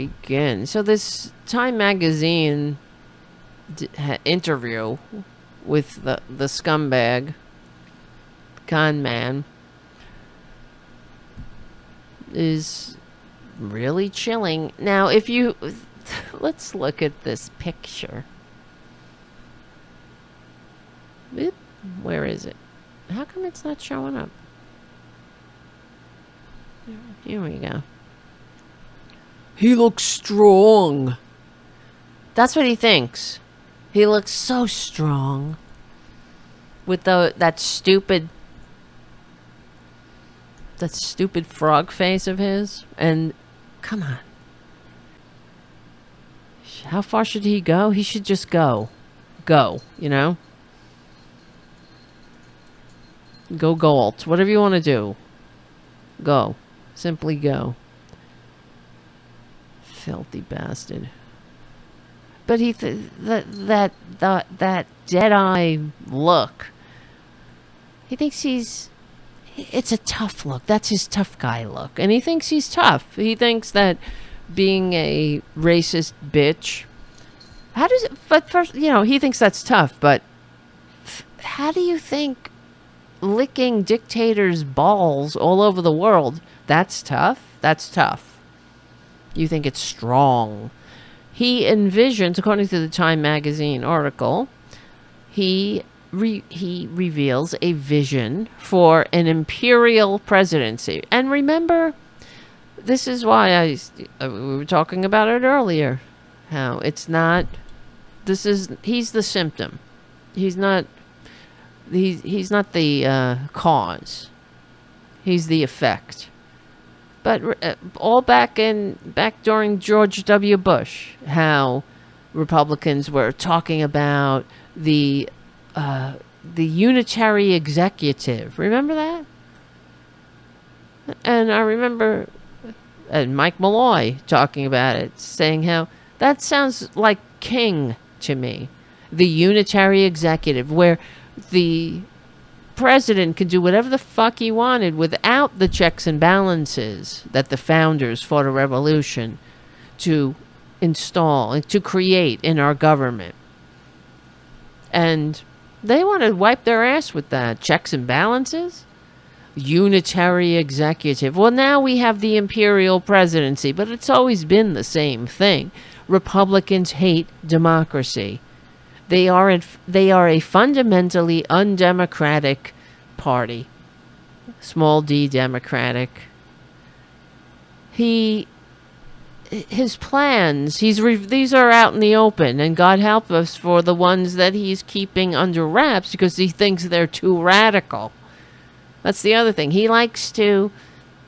begin? So this Time magazine interview with the scumbag, con man, is really chilling. Now, if you... Let's look at this picture. Where is it? How come it's not showing up? Here we go. He looks strong. That's what he thinks. He looks so strong. With that stupid frog face of his. And come on. How far should he go? He should just go. Go, you know? Go Galt. Whatever you want to do. Go. Simply go. Filthy bastard. But that dead-eye look. He thinks it's a tough look. That's his tough guy look. And he thinks he's tough. He thinks that being a racist bitch. But first, he thinks that's tough. But how do you think licking dictators' balls all over the world, that's tough? That's tough. You think it's strong. He envisions, according to the Time magazine article, he reveals a vision for an imperial presidency. And remember, this is why we were talking about it earlier. How it's not, he's the symptom. He's not the cause. He's the effect. But all back during George W. Bush, how Republicans were talking about the unitary executive. Remember that? And I remember Mike Malloy talking about it, saying how that sounds like king to me. The unitary executive, where the president could do whatever the fuck he wanted without the checks and balances that the founders fought a revolution to install and to create in our government. And they want to wipe their ass with that. Checks and balances? Unitary executive. Well, now we have the imperial presidency, but it's always been the same thing. Republicans hate democracy. They are a fundamentally undemocratic party. Small d democratic. His plans, these are out in the open, and God help us for the ones that he's keeping under wraps because he thinks they're too radical. That's the other thing. He likes to,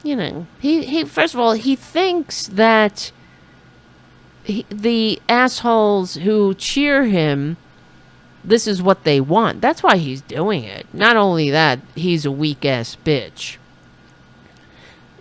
he first of all, he thinks that the assholes who cheer him, this is what they want. That's why he's doing it. Not only that, he's a weak-ass bitch.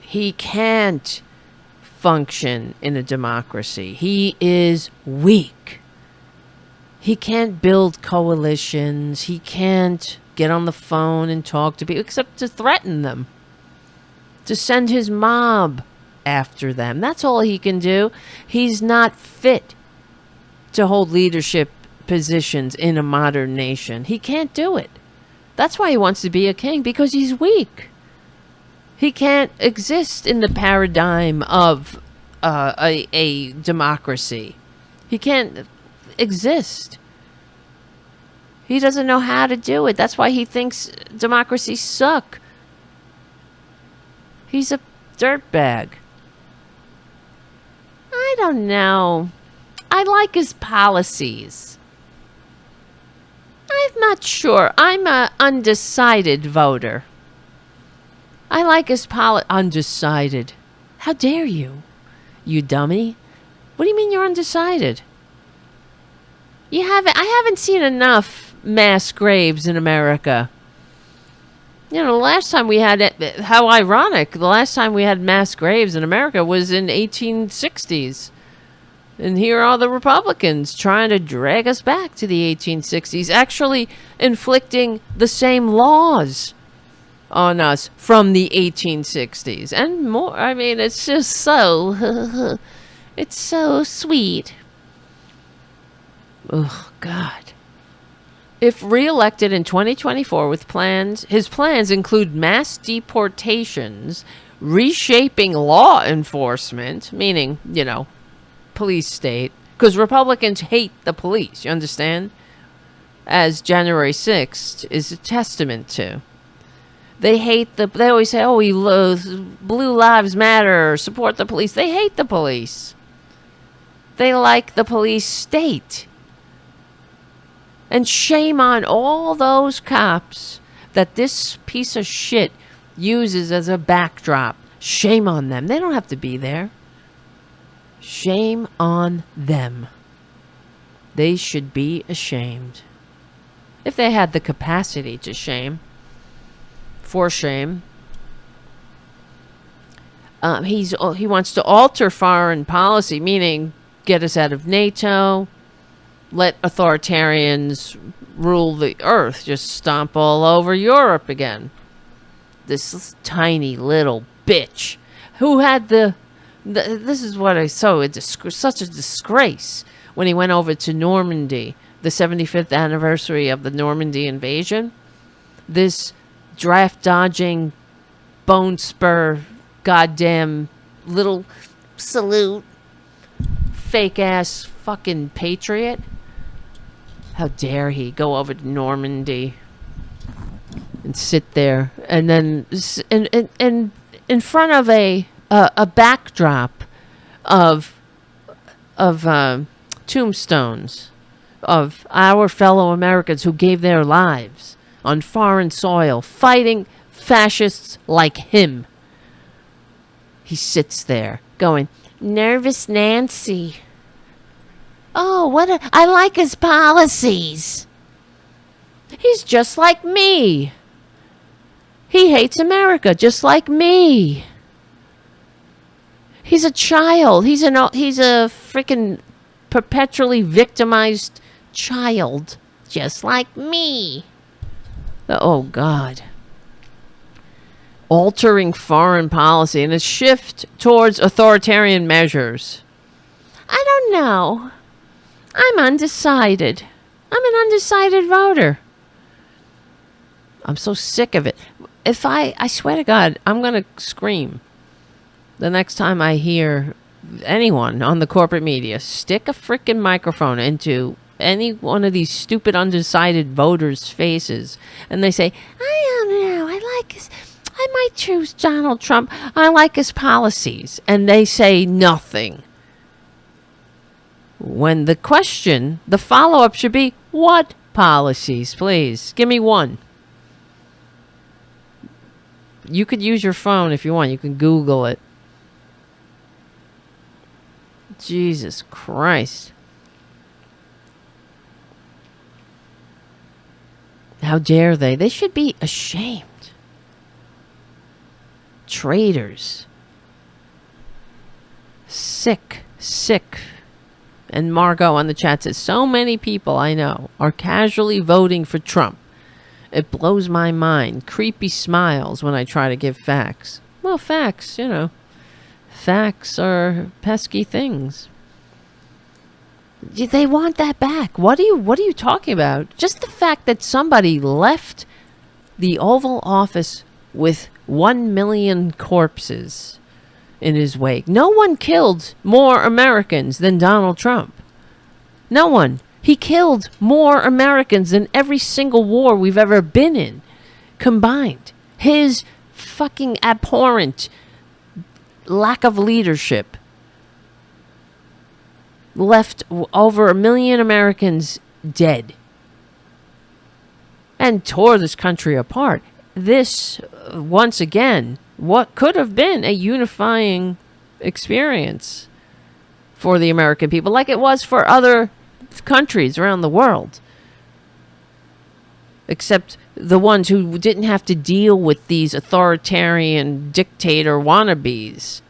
He can't function in a democracy. He is weak. He can't build coalitions. He can't get on the phone and talk to people, except to threaten them. To send his mob after them. That's all he can do. He's not fit to hold leadership positions in a modern nation. He can't do it. That's why he wants to be a king, because he's weak. He can't exist in the paradigm of a democracy. He can't exist. He doesn't know how to do it. That's why he thinks democracies suck. He's a dirtbag. I don't know. I like his policies. I'm not sure. I'm an undecided voter. I like his undecided. How dare you? You dummy. What do you mean you're undecided? I haven't seen enough mass graves in America. The last time we had it, how ironic, the last time we had mass graves in America was in 1860s. And here are the Republicans trying to drag us back to the 1860s, actually inflicting the same laws on us from the 1860s and more. I mean, it's just so It's so sweet. Oh, God. If reelected in 2024 with plans, his plans include mass deportations, reshaping law enforcement, meaning, police state, because Republicans hate the police, you understand? As January 6th is a testament to. They hate they always say, oh, we blue lives matter, support the police. They hate the police. They like the police state. And shame on all those cops that this piece of shit uses as a backdrop. Shame on them. They don't have to be there. Shame on them. They should be ashamed. If they had the capacity to shame. For shame. He wants to alter foreign policy, meaning get us out of NATO. Let authoritarians rule the earth. Just stomp all over Europe again. This tiny little bitch who had this is what I saw. Such a disgrace when he went over to Normandy, the 75th anniversary of the Normandy invasion. This draft dodging, bone spur, goddamn little salute, fake ass fucking patriot. How dare he go over to Normandy and sit there and then in front of a backdrop of tombstones of our fellow Americans who gave their lives on foreign soil fighting fascists like him. He sits there going, nervous Nancy. Oh, I like his policies. He's just like me. He hates America just like me. He's a child. He's a freaking perpetually victimized child just like me. Oh, God. Altering foreign policy and a shift towards authoritarian measures. I don't know. I'm undecided. I'm an undecided voter. I'm so sick of it. I swear to God, I'm going to scream the next time I hear anyone on the corporate media stick a freaking microphone into any one of these stupid undecided voters' faces and they say, I don't know, I might choose Donald Trump. I like his policies. And they say nothing. When the question, the follow-up should be, what policies, please? Give me one. You could use your phone if you want. You can Google it. Jesus Christ. How dare they? They should be ashamed. Traitors. Sick. And Margot on the chat says, so many people I know are casually voting for Trump. It blows my mind. Creepy smiles when I try to give facts. Well, facts, facts are pesky things. They want that back. What are you talking about? Just the fact that somebody left the Oval Office with 1 million corpses in his wake. No one killed more Americans than Donald Trump. No one. He killed more Americans than every single war we've ever been in combined. His fucking abhorrent lack of leadership left over 1 million Americans dead and tore this country apart. This, once again, what could have been a unifying experience for the American people, like it was for other countries around the world. Except the ones who didn't have to deal with these authoritarian dictator wannabes.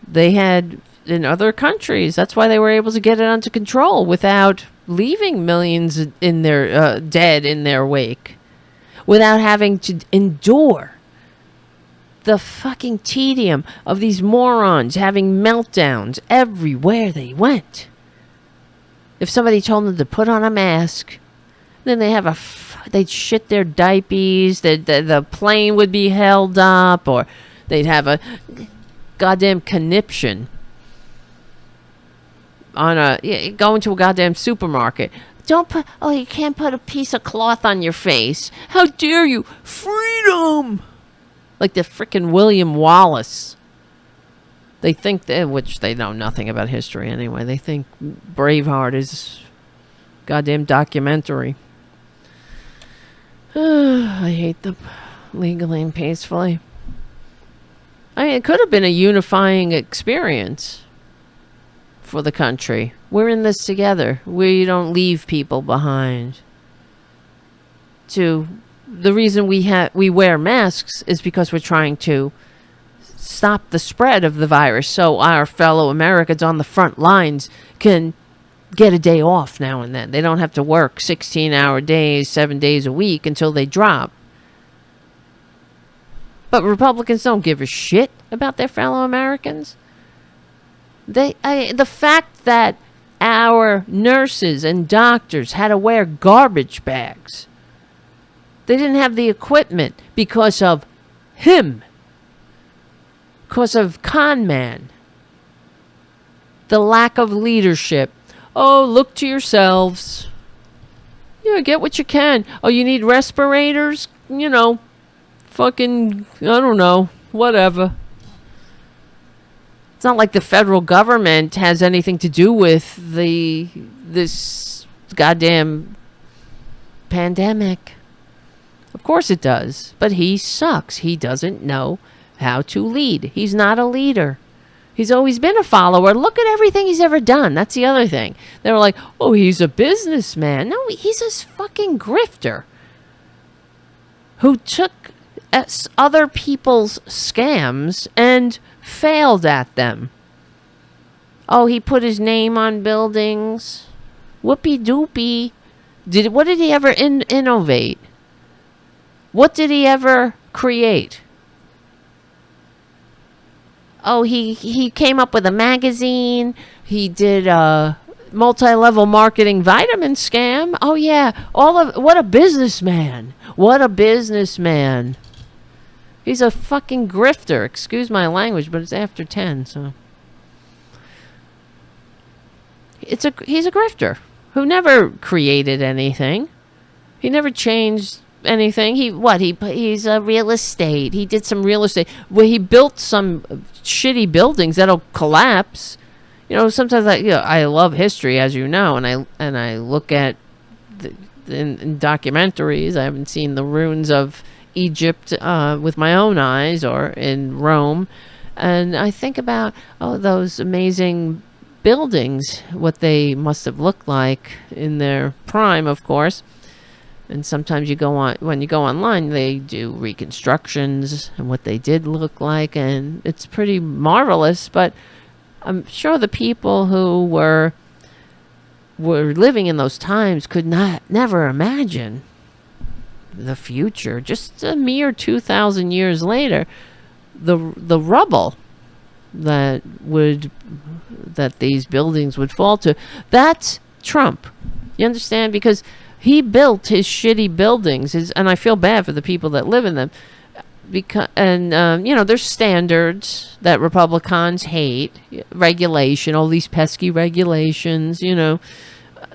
They had in other countries. That's why they were able to get it under control without leaving millions in their dead in their wake, without having to endure the fucking tedium of these morons having meltdowns everywhere they went. If somebody told them to put on a mask, then they'd shit their diapers, the plane would be held up, or they'd have a goddamn conniption on go into a goddamn supermarket. You can't put a piece of cloth on your face. How dare you? Freedom! Like the frickin' William Wallace. They think which they know nothing about history anyway. They think Braveheart is goddamn documentary. I hate them. Legally and peacefully. I mean, it could have been a unifying experience for the country. We're in this together. We don't leave people behind. The reason we wear masks is because we're trying to stop the spread of the virus, so our fellow Americans on the front lines can get a day off now and then. They don't have to work 16-hour days, 7 days a week until they drop. But Republicans don't give a shit about their fellow Americans. The fact that our nurses and doctors had to wear garbage bags. They didn't have the equipment because of him. Because of con man. The lack of leadership. Oh, look to yourselves. Yeah, get what you can. Oh, you need respirators? Fucking, I don't know. Whatever. It's not like the federal government has anything to do with this goddamn pandemic. Of course it does. But he sucks. He doesn't know how to lead. He's not a leader. He's always been a follower. Look at everything he's ever done. That's the other thing. They were like, oh, he's a businessman. No, he's a fucking grifter who took other people's scams and failed at them. Oh, he put his name on buildings. Whoopee doopie. What did he ever innovate? What did he ever create? Oh, he came up with a magazine. He did a multi-level marketing vitamin scam. Oh yeah, what a businessman. What a businessman. He's a fucking grifter. Excuse my language, but it's after 10, so he's a grifter who never created anything. He never changed anything. He's a real estate. He did some real estate. Well, he built some shitty buildings that'll collapse. Sometimes I love history, as you know, and I look at in documentaries. I haven't seen the ruins of Egypt with my own eyes, or in Rome, and I think about those amazing buildings, what they must have looked like in their prime, of course. And sometimes when you go online, they do reconstructions and what they did look like, and it's pretty marvelous. But I'm sure the people who were living in those times could never imagine the future. Just a mere 2,000 years later, the rubble that these buildings would fall to. That's Trump. You understand? Because he built his shitty buildings, and I feel bad for the people that live in them. There's standards that Republicans hate, regulation, all these pesky regulations,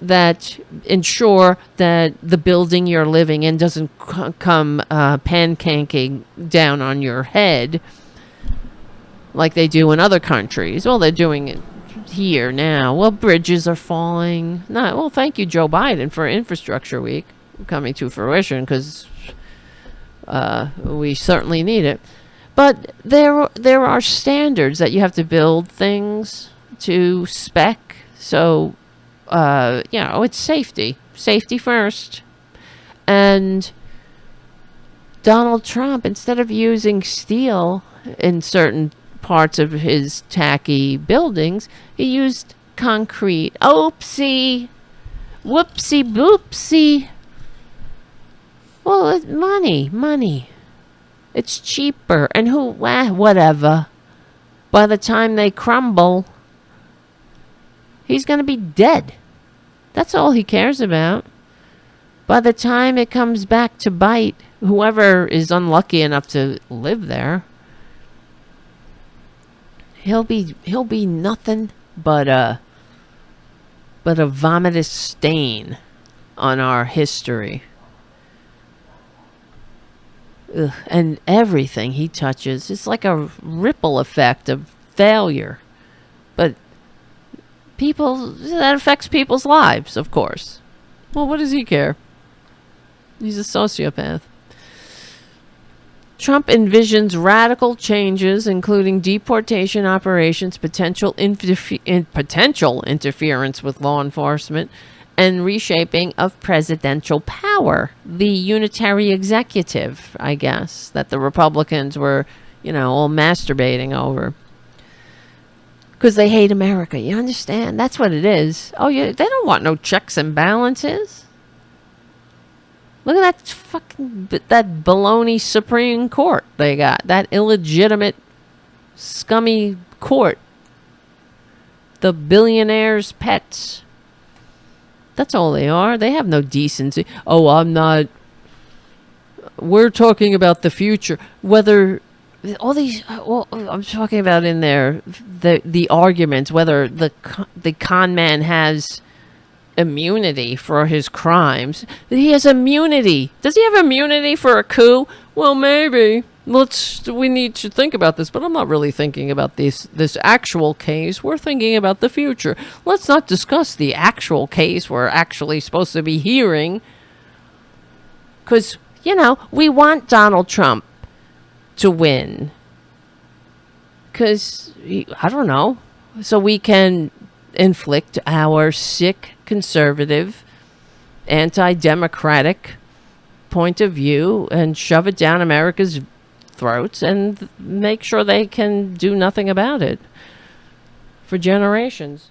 that ensure that the building you're living in doesn't come pancaking down on your head like they do in other countries. Well, they're doing it here now. Well, bridges are falling. Thank you, Joe Biden, for Infrastructure Week coming to fruition, because we certainly need it. But there are standards that you have to build things to spec. So, it's safety first. And Donald Trump, instead of using steel in certain parts of his tacky buildings, he used concrete. Oopsie. Whoopsie boopsie. Well, money. It's cheaper. And whatever. By the time they crumble, he's going to be dead. That's all he cares about. By the time it comes back to bite whoever is unlucky enough to live there, he'll be nothing but a vomitous stain on our history. Ugh, and everything he touches is like a ripple effect of failure. But that affects people's lives, of course. Well, what does he care? He's a sociopath. Trump envisions radical changes, including deportation operations, potential interference with law enforcement, and reshaping of presidential power. The unitary executive, I guess, that the Republicans were, all masturbating over. Because they hate America. You understand? That's what it is. Oh, yeah, they don't want no checks and balances. Look at that baloney Supreme Court they got. That illegitimate, scummy court. The billionaires' pets. That's all they are. They have no decency. Oh, we're talking about the future. Whether I'm talking about in there, the arguments, whether the con man has immunity for his crimes. He has immunity. Does he have immunity for a coup? Well, maybe. We need to think about this, but I'm not really thinking about this actual case. We're thinking about the future. Let's not discuss the actual case we're actually supposed to be hearing. Because, we want Donald Trump to win. Because, I don't know, so we can inflict our sick, conservative, anti-democratic point of view and shove it down America's throats and make sure they can do nothing about it for generations.